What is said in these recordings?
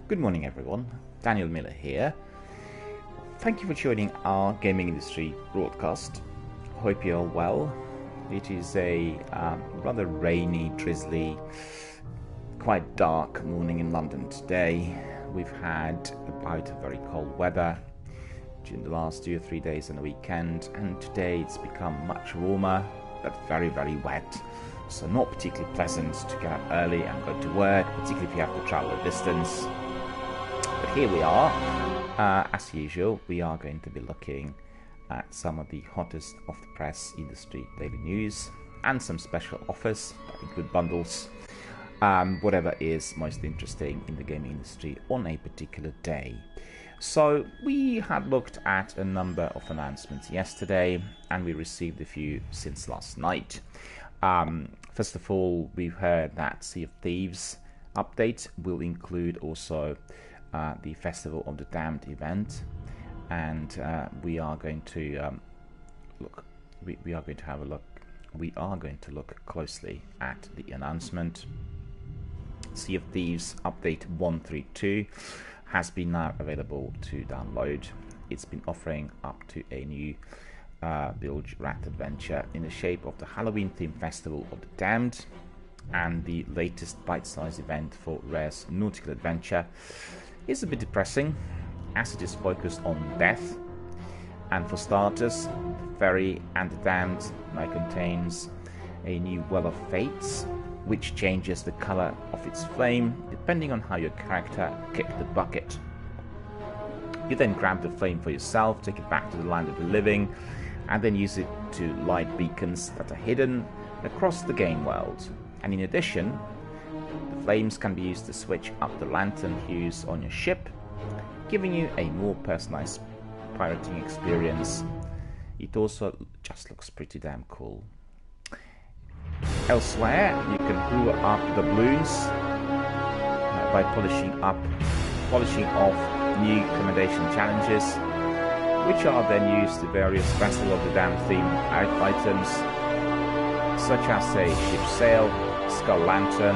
Good morning everyone, DRBMiller here. Thank you for joining our gaming industry broadcast. Hope you're all well. It is a rather rainy, drizzly, quite dark morning in London today. We've had about very cold weather during the last 2 or 3 days on the weekend, and today it's become much warmer but very wet. So not particularly pleasant to get up early and go to work, particularly if you have to travel a distance. But here we are. As usual, we are going to be looking at some of the hottest of the press industry daily news and some special offers that include bundles, whatever is most interesting in the gaming industry on a particular day. So we had looked at a number of announcements yesterday, and we received a few since last night. First of all, we've heard that Sea of Thieves update will include also the Festival of the Damned event, and we are going to look. We are going to have a look. We are going to look closely at the announcement. Sea of Thieves update 132 has been now available to download. It's been offering up to a new bilge rat adventure in the shape of the Halloween themed Festival of the Damned, and the latest bite-sized event for Rare's nautical adventure is a bit depressing, as it is focused on death. And for starters, the Ferry and the Damned now contains a new Well of Fates, which changes the colour of its flame depending on how your character kicked the bucket. You then grab the flame for yourself, take it back to the land of the living, and then use it to light beacons that are hidden across the game world. And in addition, the flames can be used to switch up the lantern hues on your ship, giving you a more personalized pirating experience. It also just looks pretty damn cool. Elsewhere, you can hoover up the balloons by polishing off new commendation challenges, which are then used to various Festival of the Damned themed items, such as a ship's sail, skull lantern,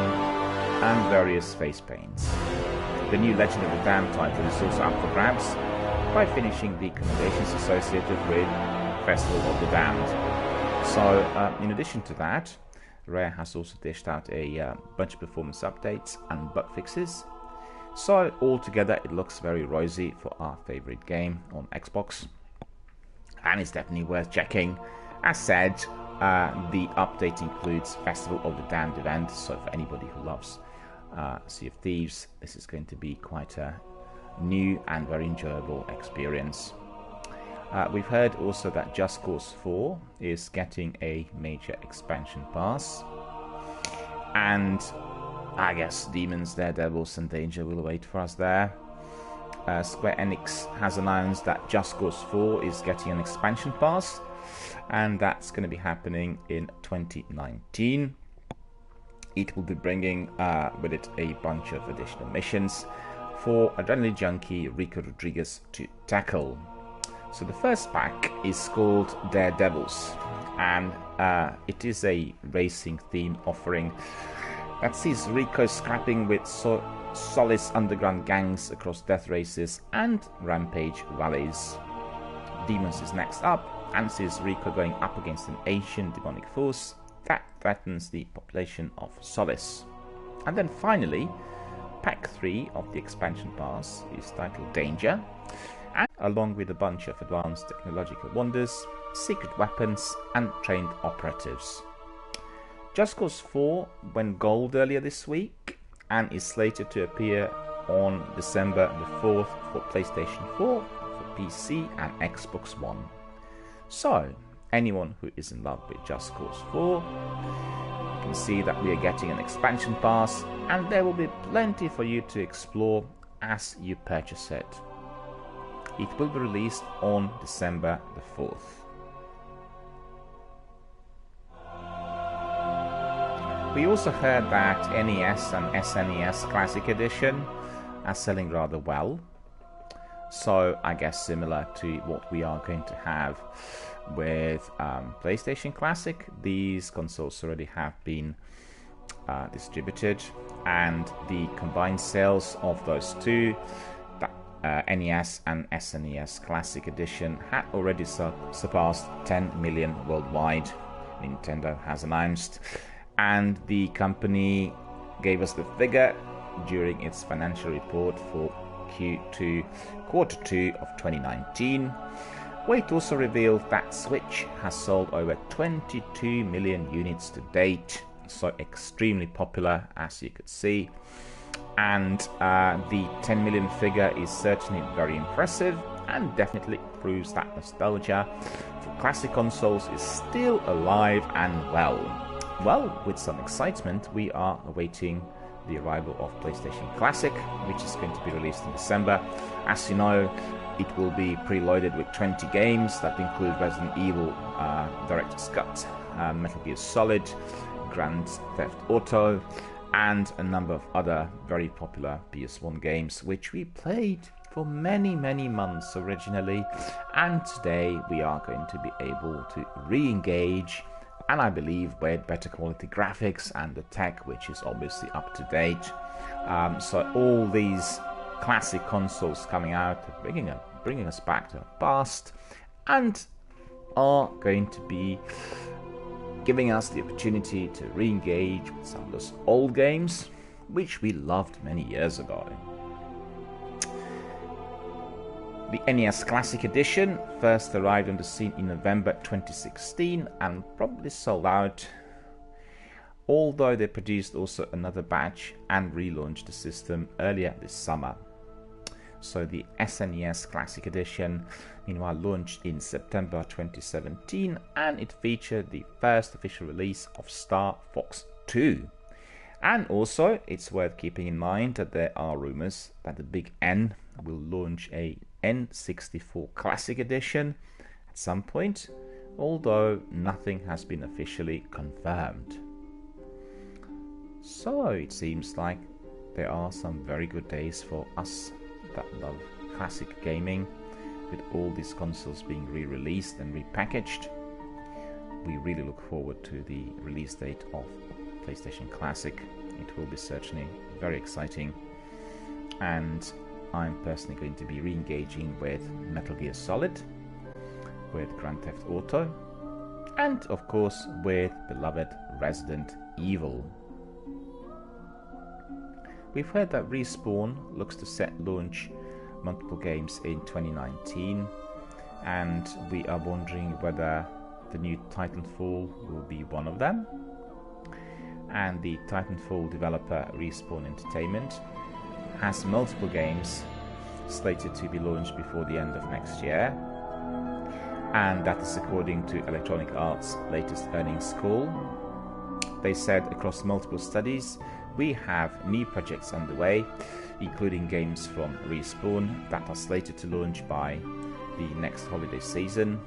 and various face paints. The new Legend of the Damned title is also up for grabs by finishing the commendations associated with Festival of the Damned. So, in addition to that, Rare has also dished out a bunch of performance updates and bug fixes. So altogether, it looks very rosy for our favorite game on Xbox, and it's definitely worth checking. As said, the update includes Festival of the Damned event, so for anybody who loves Sea of Thieves, this is going to be quite a new and very enjoyable experience. We've heard also that Just Cause 4 is getting a major expansion pass, and I guess Demons, Daredevils and Danger will wait for us there. Square Enix has announced that Just Cause 4 is getting an expansion pass, and that's going to be happening in 2019. It will be bringing with it a bunch of additional missions for adrenaline junkie Rico Rodriguez to tackle. So the first pack is called Daredevils, and it is a racing theme offering that sees Rico scrapping with Solace underground gangs across death races and rampage valleys. Demons is next up, and sees Rico going up against an ancient demonic force that threatens the population of Solace. And then finally, Pack 3 of the expansion pass is titled Danger, and along with a bunch of advanced technological wonders, secret weapons and trained operatives. Just Cause 4 went gold earlier this week and is slated to appear on December the 4th for PlayStation 4, for PC and Xbox One. So, anyone who is in love with Just Cause 4, you can see that we are getting an expansion pass, and there will be plenty for you to explore as you purchase it. It will be released on December the 4th. We also heard that NES and SNES Classic Edition are selling rather well. So I guess similar to what we are going to have with PlayStation Classic, these consoles already have been distributed, and the combined sales of those two, NES and SNES Classic Edition, had already surpassed 10 million worldwide, Nintendo has announced, and the company gave us the figure during its financial report for quarter 2 of 2019, where it also revealed that Switch has sold over 22 million units to date, so extremely popular, as you could see. And the 10 million figure is certainly very impressive and definitely proves that nostalgia for classic consoles is still alive and well. Well, with some excitement, we are awaiting the arrival of PlayStation Classic, which is going to be released in December. As you know, it will be preloaded with 20 games that include Resident Evil, Director's Cut, Metal Gear Solid, Grand Theft Auto, and a number of other very popular PS1 games, which we played for many, many months originally, and today we are going to be able to re-engage, and I believe with better quality graphics and the tech, which is obviously up to date. So all these classic consoles coming out, bringing us back to the past, and are going to be giving us the opportunity to re-engage with some of those old games, which we loved many years ago. The NES Classic Edition first arrived on the scene in November 2016 and probably sold out, although they produced also another batch and relaunched the system earlier this summer. So the SNES Classic Edition, meanwhile, launched in September 2017, and it featured the first official release of Star Fox 2. And also, it's worth keeping in mind that there are rumors that the Big N will launch a N64 Classic Edition at some point, although nothing has been officially confirmed. So it seems like there are some very good days for us that love classic gaming, with all these consoles being re-released and repackaged. We really look forward to the release date of PlayStation Classic. It will be certainly very exciting, and I'm personally going to be re-engaging with Metal Gear Solid, with Grand Theft Auto, and of course with beloved Resident Evil. We've heard that Respawn looks to set launch multiple games in 2019, and we are wondering whether the new Titanfall will be one of them. And the Titanfall developer Respawn Entertainment has multiple games slated to be launched before the end of next year, and that is according to Electronic Arts' latest earnings call. They said across multiple studies, we have new projects underway, including games from Respawn that are slated to launch by the next holiday season.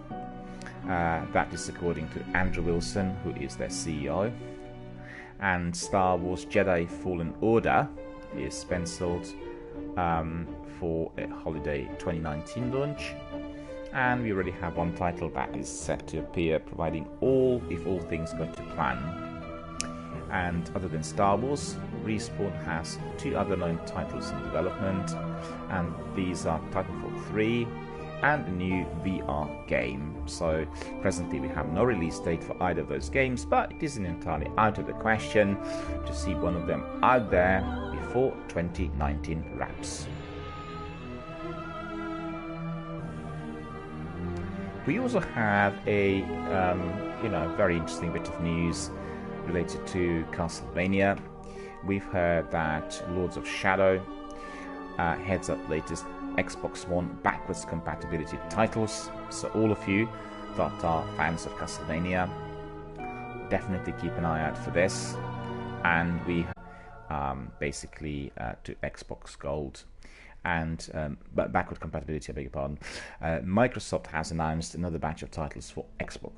That is according to Andrew Wilson, who is their CEO. And Star Wars Jedi Fallen Order is penciled for a holiday 2019 launch. And we already have one title that is set to appear, providing if all things go to plan. And other than Star Wars, Respawn has two other known titles in development, and these are Titanfall 3 and a new VR game. So presently we have no release date for either of those games, but it isn't entirely out of the question to see one of them out there before 2019 wraps. We also have a very interesting bit of news related to Castlevania. We've heard that Lords of Shadow heads up latest Xbox One backwards compatibility titles. So all of you that are fans of Castlevania, definitely keep an eye out for this. And we basically to Xbox Gold and backward compatibility, I beg your pardon. Microsoft has announced another batch of titles for Xbox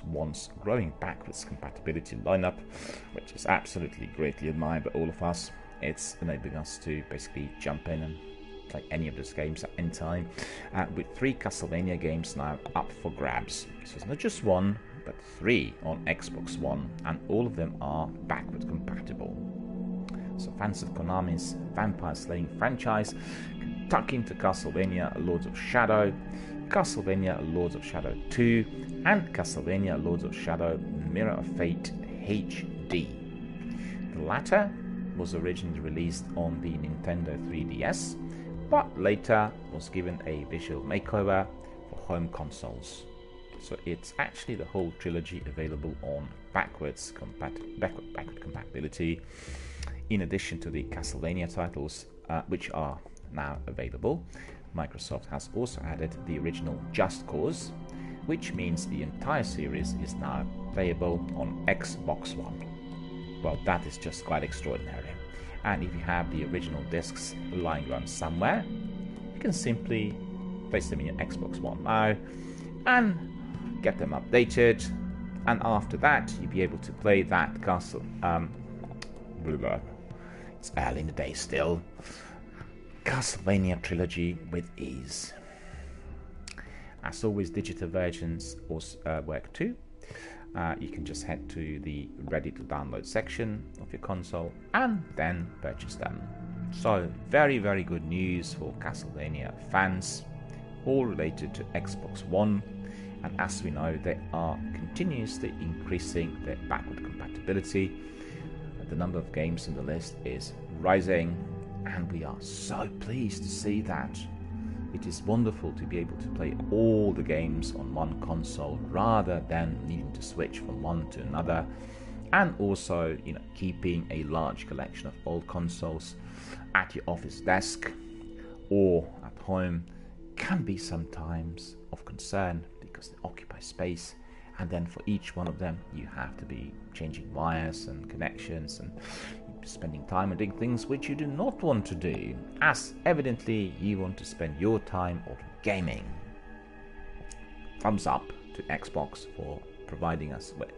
One's growing backwards compatibility lineup, which is absolutely greatly admired by all of us. It's enabling us to basically jump in and play any of those games at any time, with 3 Castlevania games now up for grabs. So it's not just 1, but 3 on Xbox One, and all of them are backward compatible. So fans of Konami's vampire slaying franchise can tuck into Castlevania Lords of Shadow, Castlevania Lords of Shadow 2, and Castlevania Lords of Shadow Mirror of Fate HD. The latter was originally released on the Nintendo 3DS, but later was given a visual makeover for home consoles. So it's actually the whole trilogy available on backward compatibility, in addition to the Castlevania titles, which are now available. Microsoft has also added the original Just Cause, which means the entire series is now playable on Xbox One. Well, that is just quite extraordinary. And if you have the original discs lying around somewhere, you can simply place them in your Xbox One now and get them updated, and after that you'll be able to play that it's early in the day still, Castlevania trilogy with ease. As always, digital versions also work too. You can just head to the ready to download section of your console and then purchase them. So very, very good news for Castlevania fans, all related to Xbox One. And as we know, they are continuously increasing their backward compatibility. The number of games on the list is rising, and we are so pleased to see that. It is wonderful to be able to play all the games on one console rather than needing to switch from one to another, and also, keeping a large collection of old consoles at your office desk or at home can be sometimes of concern because they occupy space, and then for each one of them you have to be changing wires and connections and spending time on doing things which you do not want to do, as evidently you want to spend your time on gaming. Thumbs up to Xbox for providing us with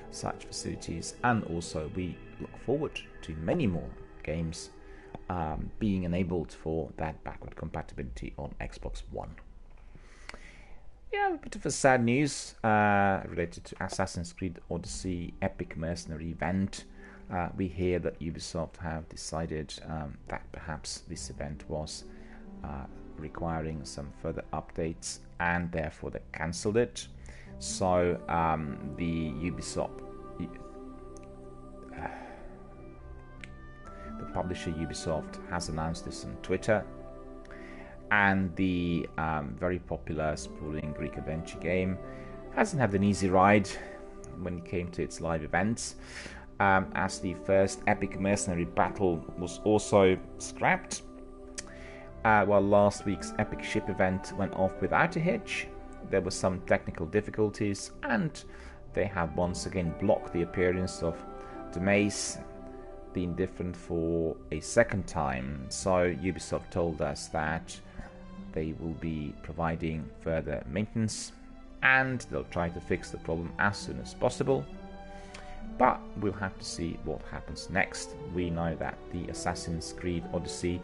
such facilities, and also we look forward to many more games being enabled for that backward compatibility on Xbox One. Yeah, a bit of a sad news related to Assassin's Creed Odyssey Epic Mercenary event. We hear that Ubisoft have decided that perhaps this event was requiring some further updates, and therefore they cancelled it. So the publisher Ubisoft has announced this on Twitter, and the very popular sprawling Greek adventure game hasn't had an easy ride when it came to its live events, as the first epic mercenary battle was also scrapped, while last week's epic ship event went off without a hitch. There were some technical difficulties, and they have once again blocked the appearance of the mace being different for a second time. So Ubisoft told us that they will be providing further maintenance, and they'll try to fix the problem as soon as possible. But we'll have to see what happens next. We know that the Assassin's Creed Odyssey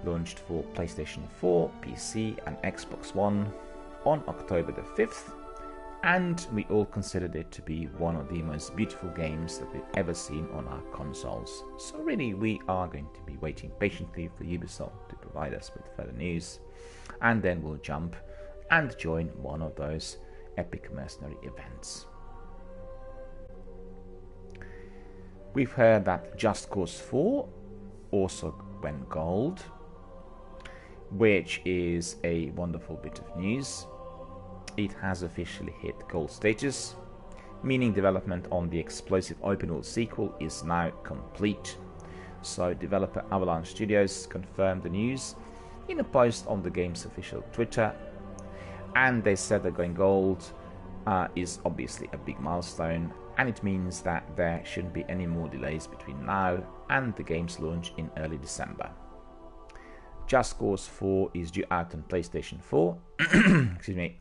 launched for PlayStation 4, PC and Xbox One on October the 5th, and we all considered it to be one of the most beautiful games that we've ever seen on our consoles. So really, we are going to be waiting patiently for Ubisoft to provide us with further news, and then we'll jump and join one of those epic mercenary events. We've heard that Just Cause 4 also went gold, which is a wonderful bit of news. It has officially hit gold status, meaning development on the explosive open world sequel is now complete. So developer Avalanche Studios confirmed the news in a post on the game's official Twitter, and they said that going gold is obviously a big milestone, and it means that there shouldn't be any more delays between now and the game's launch in early December. Just Cause 4 is due out on PlayStation 4. Excuse me.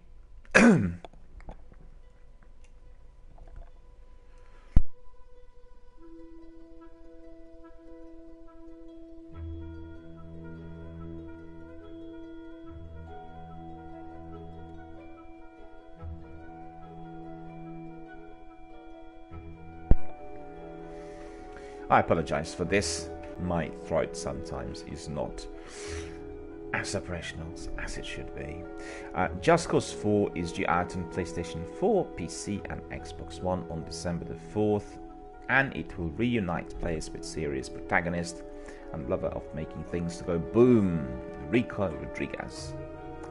I apologize for this. My throat sometimes is not as operational as it should be. Just Cause 4 is due out on PlayStation 4, PC and Xbox One on December the 4th, and it will reunite players with serious protagonist and lover of making things to go boom, Rico Rodriguez.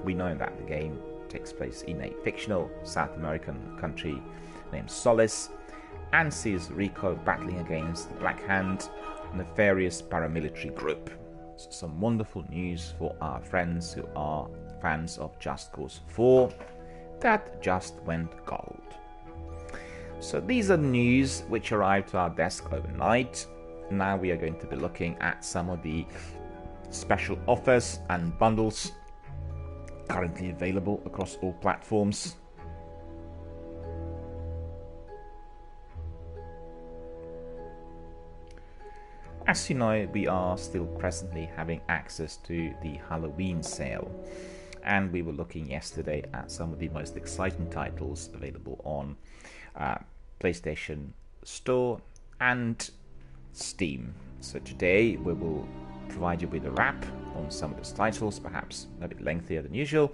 We know that the game takes place in a fictional South American country named Solace and sees Rico battling against the Black Hand, a nefarious paramilitary group. So some wonderful news for our friends who are fans of Just Cause 4 that just went gold. So these are news which arrived to our desk overnight. Now we are going to be looking at some of the special offers and bundles currently available across all platforms. As you know, we are still presently having access to the Halloween sale, and we were looking yesterday at some of the most exciting titles available on PlayStation Store and Steam. So today we will provide you with a wrap on some of those titles, perhaps a bit lengthier than usual,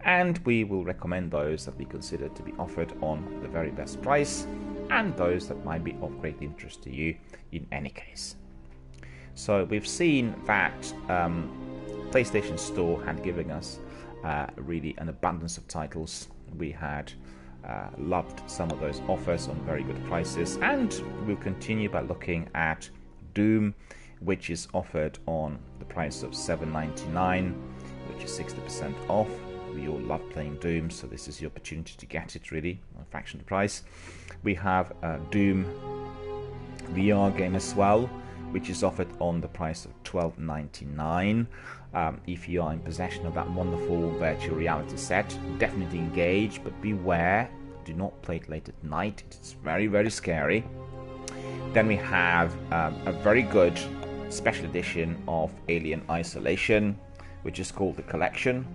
and we will recommend those that we consider to be offered on the very best price and those that might be of great interest to you in any case. So we've seen that PlayStation Store had given us really an abundance of titles. We had loved some of those offers on very good prices, and we'll continue by looking at Doom, which is offered on the price of $7.99, which is 60% off. We all love playing Doom, so this is the opportunity to get it really on a fraction of the price. We have Doom VR game as well, which is offered on the price of $12.99. If you are in possession of that wonderful virtual reality set, definitely engage, but beware, do not play it late at night. It's very, very scary. Then we have a very good special edition of Alien Isolation, which is called The Collection,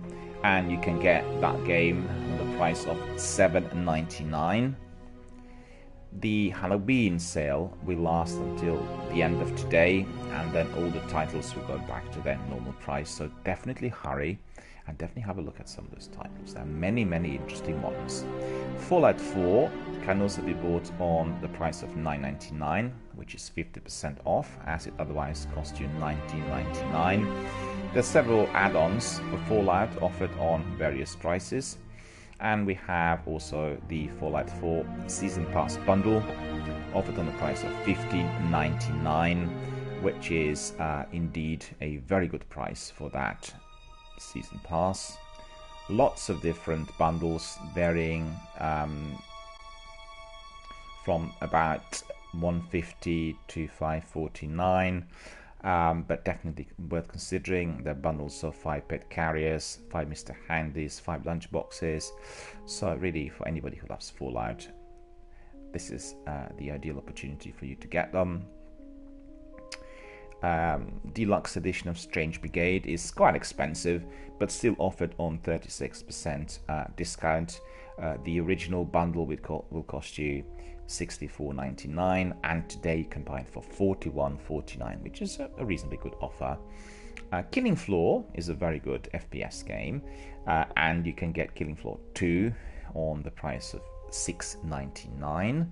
and you can get that game at the price of $7.99. The Halloween sale will last until the end of today, and then all the titles will go back to their normal price, so definitely hurry and definitely have a look at some of those titles. There are many, many interesting ones. Fallout 4 can also be bought on the price of $9.99, which is 50% off, as it otherwise costs you $19.99. There are several add-ons for Fallout offered on various prices. And we have also the Fallout 4 Season Pass bundle offered on the price of $15.99, which is indeed a very good price for that Season Pass. Lots of different bundles varying from about $150 to $549. But definitely worth considering. The bundles of 5 pet carriers, 5 Mr. Handys, 5 lunch boxes. So really, for anybody who loves Fallout, this is the ideal opportunity for you to get them. Deluxe edition of Strange Brigade is quite expensive, but still offered on 36% discount. The original bundle will cost you $64.99, and today you can buy it for $41.49, which is a reasonably good offer. Killing Floor is a very good FPS game, and you can get Killing Floor 2 on the price of $6.99.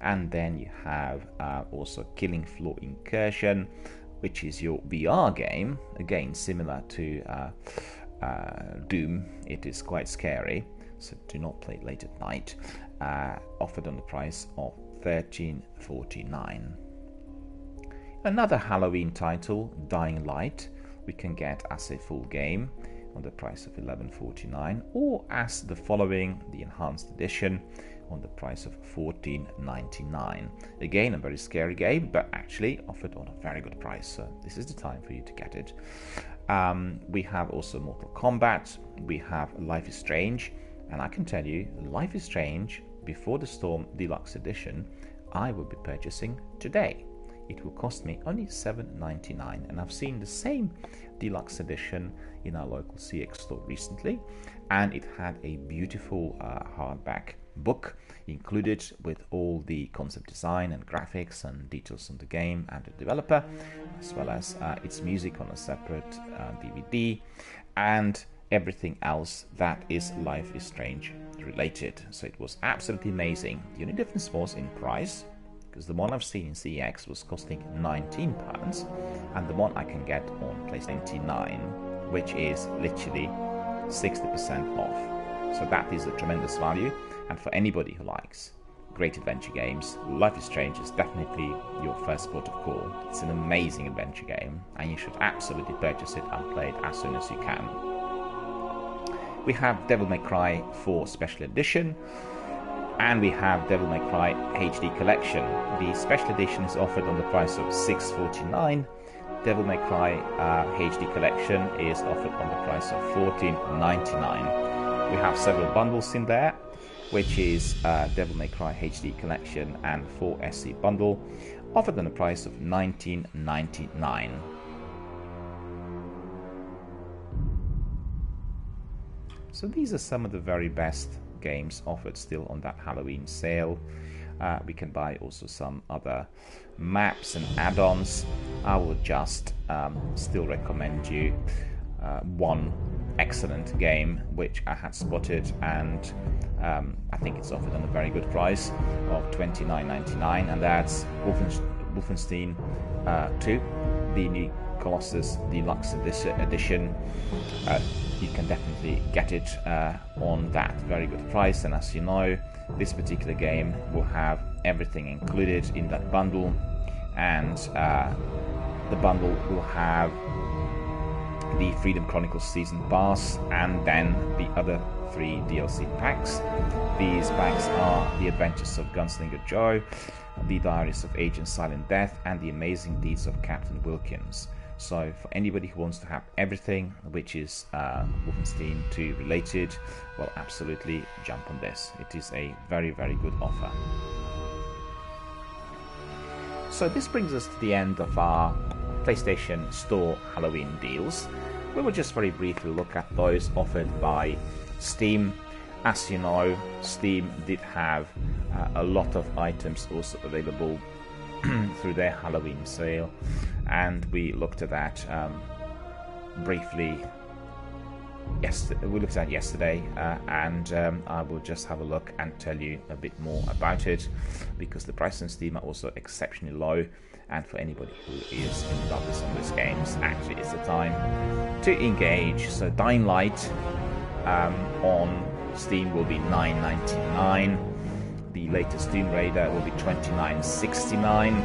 And then you have also Killing Floor Incursion, which is your VR game, again similar to Doom. It is quite scary, so do not play it late at night. Offered on the price of $13.49. Another Halloween title, Dying Light, we can get as a full game on the price of $11.49, or as the following, the Enhanced Edition, on the price of $14.99. Again, a very scary game, but actually offered on a very good price, so this is the time for you to get it. We have also Mortal Kombat, we have Life is Strange, and I can tell you, Life is Strange Before the Storm Deluxe Edition, I will be purchasing today. it will cost me only $7.99. And I've seen the same deluxe edition in our local CX store recently, and it had a beautiful hardback book included with all the concept design and graphics and details on the game and the developer, as well as its music on a separate DVD and everything else that is Life is Strange related. So it was absolutely amazing. The only difference was in price, because the one I've seen in CX was costing £19 and the one I can get on PlayStation 29, which is literally 60% off. So that is a tremendous value, and for anybody who likes great adventure games, Life is Strange is definitely your first port of call. It's an amazing adventure game and you should absolutely purchase it and play it as soon as you can. We have Devil May Cry 4 Special Edition, and we have Devil May Cry HD Collection. The Special Edition is offered on the price of $6.49. Devil May Cry HD Collection is offered on the price of $14.99. We have several bundles in there, which is Devil May Cry HD Collection and 4 SE bundle, offered on the price of $19.99. So these are some of the very best games offered still on that Halloween sale. We can buy also some other maps and add-ons. I will just still recommend you one excellent game which I had spotted, and I think it's offered on a very good price of $29.99, and that's Wolfenstein 2, the new Colossus Deluxe Edition. You can definitely get it on that very good price, and as you know, this particular game will have everything included in that bundle, and the bundle will have the Freedom Chronicles Season Pass and then the other 3 DLC packs. These packs are The Adventures of Gunslinger Joe, The Diaries of Agent Silent Death, and The Amazing Deeds of Captain Wilkins. So for anybody who wants to have everything which is Wolfenstein 2 related, well, absolutely jump on this. It is a very, very good offer. So this brings us to the end of our PlayStation Store Halloween deals. We will just very briefly look at those offered by Steam. As you know, Steam did have a lot of items also available through their Halloween sale, and we looked at that briefly yesterday, and I will just have a look and tell you a bit more about it, because the prices on Steam are also exceptionally low, and for anybody who is in love with some of these games, actually it's the time to engage. So Dying Light on Steam will be $9.99. The latest Tomb Raider will be $29.69.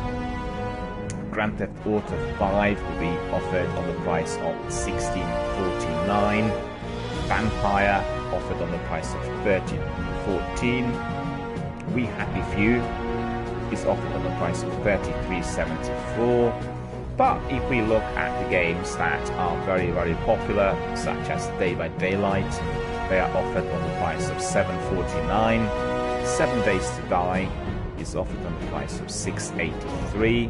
Grand Theft Auto 5 will be offered on the price of $16.49. Vampire offered on the price of $13.14. We Happy Few is offered on the price of $33.74. But if we look at the games that are very, very popular, such as Dead by Daylight, they are offered on the price of $7.49. 7 Days to Die is offered on the price of $6.83.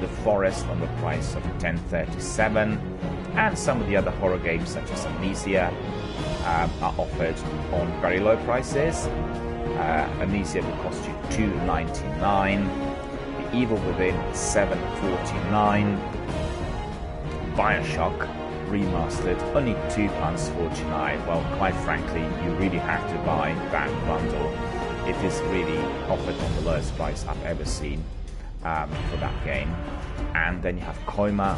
The Forest on the price of $10.37. And some of the other horror games, such as Amnesia, are offered on very low prices. Amnesia will cost you $2.99. The Evil Within $7.49. Bioshock Remastered only £2.49. Well, quite frankly, you really have to buy that bundle. It is really offered on the lowest price I've ever seen for that game. And then you have Coma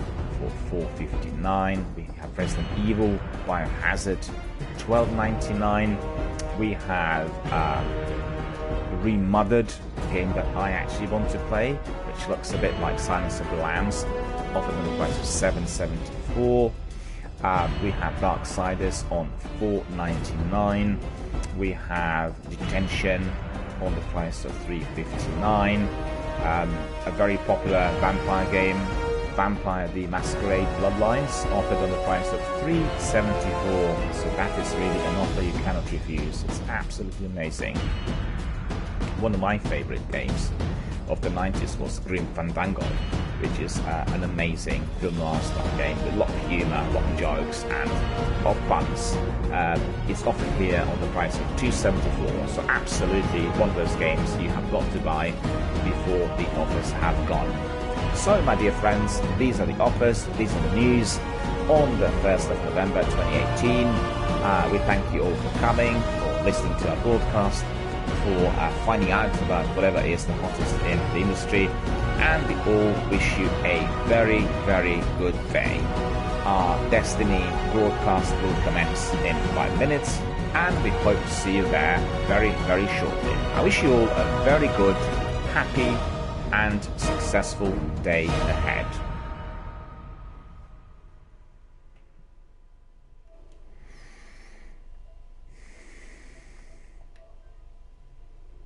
for $4.59. We have Resident Evil Biohazard $12.99. We have Remothered, a game that I actually want to play, which looks a bit like Silence of the Lambs, offered on the price of $7.74. We have Darksiders on $4.99. We have Detention on the price of $3.59. A very popular vampire game, Vampire the Masquerade Bloodlines, offered on the price of $3.74. So that is really an offer you cannot refuse. It's absolutely amazing. One of my favorite games of the 90s was Grim Fandango, which is an amazing film noir style game with a lot of humour, a lot of jokes and a lot of puns. It's offered here on the price of $274, so absolutely one of those games you have got to buy before the offers have gone. So my dear friends, these are the offers, these are the news on the 1st of November 2018. We thank you all for coming, for listening to our broadcast, for finding out about whatever is the hottest in the industry, and we all wish you a very, very good day. Our Destiny broadcast will commence in 5 minutes, and we hope to see you there very, very shortly. I wish you all a very good, happy and successful day ahead.